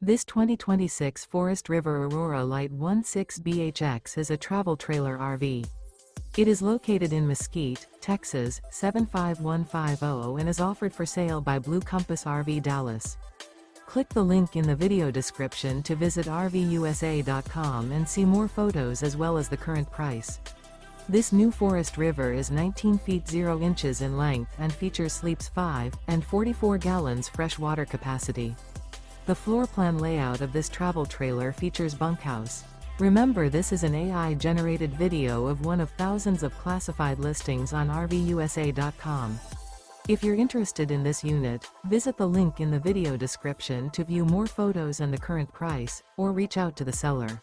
This 2026 Forest River Aurora Light 16BHX is a travel trailer RV. It is located in Mesquite, Texas, 75150 and is offered for sale by Blue Compass RV Dallas. Click the link in the video description to visit RVUSA.com and see more photos as well as the current price. This new Forest River is 19 feet 0 inches in length and features sleeps 5 and 44 gallons fresh water capacity. The floor plan layout of this travel trailer features bunkhouse. Remember, this is an AI-generated video of one of thousands of classified listings on RVUSA.com. If you're interested in this unit, visit the link in the video description to view more photos and the current price, or reach out to the seller.